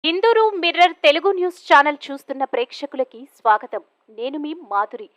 Indur mirror Telugu news channel చూస్తున్న ప్రేక్షకులకి స్వాగతం. నేను మీ మాధురి.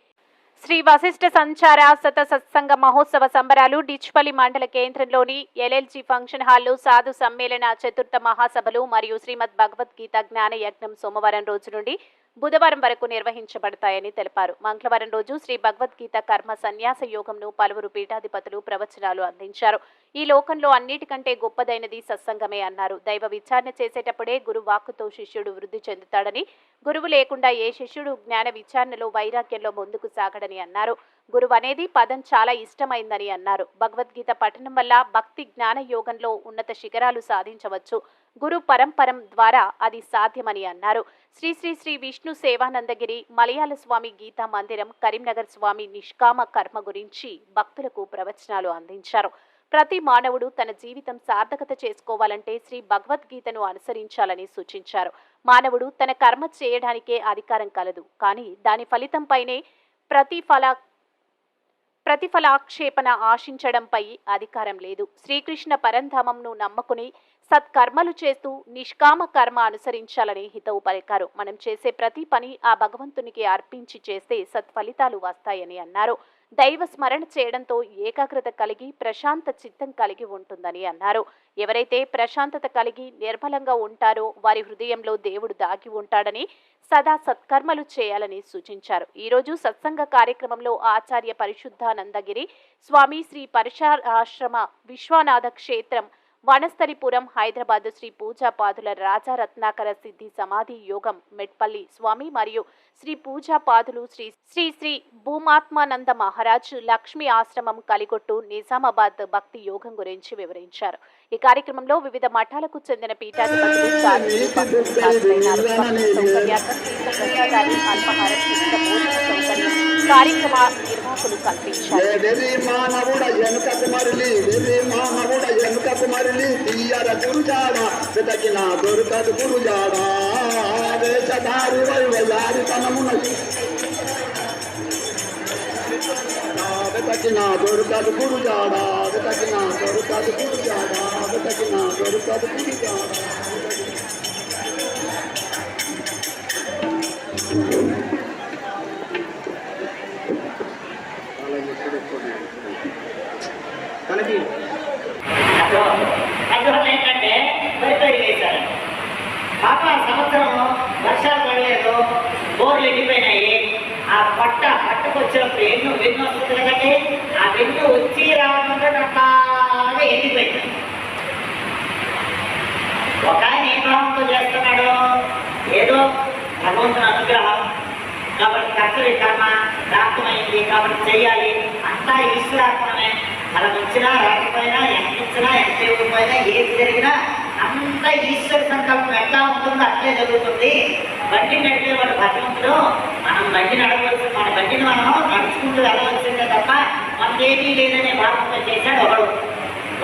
శ్రీ వశిష్ఠ సంచార సత్సంగ మహోత్సవ సంబరాలు డిచ్పల్లి మండల కేంద్రంలోని ఎల్ఎల్జీ ఫంక్షన్ హాల్లో సాధు సమ్మేళన చతుర్థ మహాసభలు మరియు శ్రీమద్ భగవద్గీత జ్ఞాన యజ్ఞం సోమవారం రోజు నుండి బుధవారం వరకు నిర్వహించబడతాయని తెలిపారు. మంగళవారం రోజు శ్రీ భగవద్గీత కర్మ సన్యాస యోగంను పలువురు పీఠాధిపతులు ప్రవచనాలు అందించారు. ఈ లోకంలో అన్నిటికంటే గొప్పదైనది సత్సంగమే అన్నారు. దైవ విచారణ చేసేటప్పుడే గురు వాక్కుతో శిష్యుడు వృద్ధి చెందుతాడని, గురువు లేకుండా ఏ శిష్యుడు జ్ఞాన విచారణలో వైరాగ్యంలో ముందుకు సాగడని అన్నారు. గురువు అనేది పదం చాలా ఇష్టమైందని అన్నారు. భగవద్గీత పఠనం వల్ల భక్తి జ్ఞాన యోగంలో ఉన్నత శిఖరాలు సాధించవచ్చు. గురు పరంపరం ద్వారా అది సాధ్యమని అన్నారు. శ్రీ శ్రీ శ్రీ విష్ణు సేవానందగిరి మలయాళ స్వామి గీతా మందిరం కరీంనగర్ స్వామి నిష్కామ కర్మ గురించి భక్తులకు ప్రవచనాలు అందించారు. ప్రతి మానవుడు తన జీవితం సార్థకత చేసుకోవాలంటే శ్రీ భగవద్గీతను అనుసరించాలని సూచించారు. మానవుడు తన కర్మ చేయడానికే అధికారం కలదు, కానీ దాని ఫలితంపైనే ప్రతిఫలాక్షేపణ ఆశించడంపై అధికారం లేదు. శ్రీకృష్ణ పరంధామంను నమ్ముకుని సత్కర్మలు చేస్తూ నిష్కామ కర్మ అనుసరించాలని హితవు పలికారు. మనం చేసే ప్రతి పని ఆ భగవంతునికి అర్పించి చేస్తే సత్ఫలితాలు వస్తాయని అన్నారు. దైవ స్మరణ చేయడంతో ఏకాగ్రత కలిగి ప్రశాంత చిత్తం కలిగి ఉంటుందని అన్నారు. ఎవరైతే ప్రశాంతత కలిగి నిర్మలంగా ఉంటారో వారి హృదయంలో దేవుడు దాగి ఉంటాడని, సదా సత్కర్మలు చేయాలని సూచించారు. ఈరోజు సత్సంగ కార్యక్రమంలో ఆచార్య పరిశుద్ధానందగిరి స్వామి శ్రీ పరిశారాశ్రమ విశ్వనాథ క్షేత్రం వనస్థలిపురం హైదరాబాద్ శ్రీ పూజాపాదుల రాజా రత్నాకర సిద్ధి సమాధి యోగం మెట్పల్లి స్వామి మరియు శ్రీ పూజాపాదులు శ్రీ శ్రీ శ్రీ భూమాత్మానంద మహారాజ్ లక్ష్మీ ఆశ్రమం కలిగొట్టు నిజామాబాద్ భక్తి యోగం గురించి వివరించారు. ఈ కార్యక్రమంలో వివిధ మఠాలకు చెందిన పీఠాధిపతులు కార్యక్రమ నిర్వాహకులు కల్పించారు. వెతకినా దొరకదు గురుజాడ, వెతకినా దొరకదు గురుజాడ, వెతకినా దొరకదు గురుజాడ. మనకి అందువల్ల ఏంటంటే వైఫై వేశారు. పాప సంవత్సరం వర్షాలు పడలేదు, బోర్లు ఎండిపోయినాయి. ఆ పట్టకు వచ్చినప్పుడు వెన్ను వస్తుంది కదండి, ఆ వెన్ను వచ్చి రావడంతో అట్లాగే ఎండిపోయింది. ఒక ఆయన ఏ భావంతో చేస్తున్నాడు, ఏదో భగవంతుని అనుగ్రహం కాబట్టి కర్తవ్య కర్మ ప్రాప్తమైంది కాబట్టి చెయ్యాలి, అంతా ఈశ్వరాత్మనే. మనం వచ్చినా రాకపోయినా, ఎంత ఇచ్చినా ఎంత ఇవ్వకపోయినా, ఏది జరిగినా అంతా ఈశ్వర సంకల్పం ఎట్లా ఉంటుందో అట్లే జరుగుతుంది. బండి నడిపే వాడు భగవంతుడు, మనం బండి నడవలసి, మన బండిని మనం నడుచుకుంటూ వెళ్ళవలసిందే తప్ప మనకేమీ లేదనే భావంతో చేశాడు ఒకడు.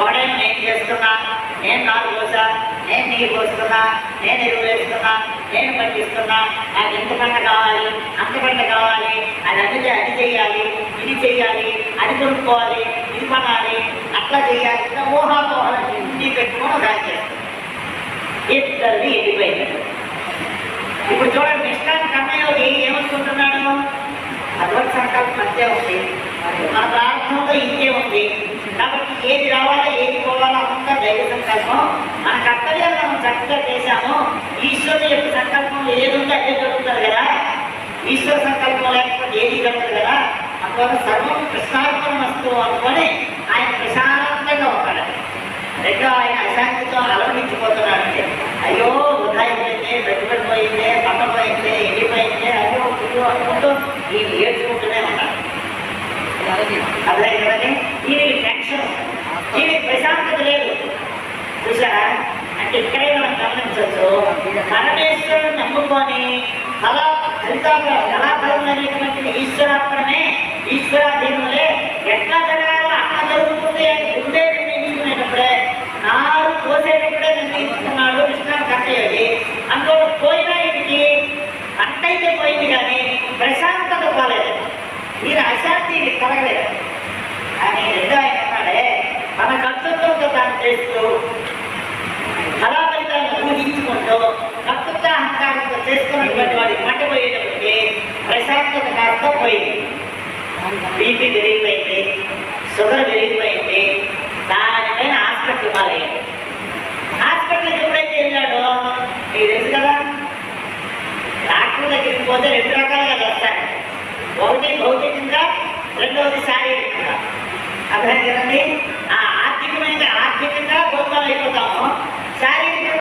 ఒకడేమో నేను చేస్తున్నా, నేను నాలుగు పోసా, నేను నీరు పోస్తున్నా, నేను ఎరువు వేస్తున్నా, నేను పండిస్తున్నా, నాకు ఎంత పంట కావాలి, అంత పంట కావాలి, అది అందుకే అది చెయ్యాలి, ఇది చెయ్యాలి, అది కొనుక్కోవాలి, ఇది కొనాలి, అట్లా చెయ్యాలి. ఊహాపోహాలు ఇంటి పెట్టుకొని ఒక చేస్తాం. ఇద్దరిది ఎండిపోయింది. ఇప్పుడు చూడండి, నిష్కాంత కర్మయోగి ఏమనుకుంటున్నాడు, భగవత్ సంకల్పం అంతే ఉంది, మన ప్రార్థనలో ఇంతే ఉంది. కాబట్టి ఏది రావాలో ఏది పోవాలో అంతా దైవ సంకల్పం. మన కర్తవ్యాలు మనం చక్కగా చేశాము. ఈశ్వరుడు యొక్క సంకల్పం ఏది ఉందో అదే జరుగుతుంది కదా. ఈశ్వర సంకల్పం లేకపోతే ఏది జరుగుతుంది కదా. అందువల్ల సర్వం కృష్ణార్పణ వస్తూ అనుకొని ఆయన ప్రశాంతంగా ఉంటాడు. రెండో ఆయన అశాంతితో అలవరించిపోతున్నాడంటే, అయ్యో ఉదయమైందే, పెట్టుబడిపోయిందే, పట్టపోయిందే, ఎండిపోయిందే, అయ్యో అయ్యో అనుకుంటూ ఈ ఏడ్చుకుంటూనే ఉన్నాడు. అదే కదండి, దీనికి టెన్షన్, దీనికి ప్రశాంతత లేదు. చూసారా, అంటే ఇక్కడే మనం గమనించవచ్చు, పరమేశ్వరుడు నమ్ముకొని ఫలాఫలం అనేటువంటిది ఈశ్వరాత్మనే, ఈశ్వరాధీనములే. ఎట్లా జరగాలో అట్లా జరుగుతుంది అని ముందే నిర్ణయించుకునేటప్పుడే, నారు పోసేటప్పుడే నిర్ణయించుకున్నాడు కృష్ణ కట్టేది. అందులో పోయినా ఇంటికి పంట అయితే పోయింది, కానీ ప్రశాంతత పోలేదు, మీరు అశాంతి కలగలేదు. అని రెండో ఆయన అన్నాడే, మన కర్తృత్వంతో తాను చేస్తూ ఫలాఫలితాలను ఊహించుకుంటూ మన ప్రశాంతత కాస్త పోయింది. బీపీ పెరిగిపోయింది, షుగర్ పెరిగిపోయింది. దానిపైన హాస్పిటల్ పాలయ్యాడు. హాస్పిటల్కి ఎప్పుడైతే వెళ్ళాడో మీకు తెలుసు కదా, డాక్టర్ దగ్గరికి పోతే 2 రకాలుగా చేస్తారు. ఒకటి భౌతికంగా, రెండవది శారీరకంగా. అర్థం కదండి. ఆ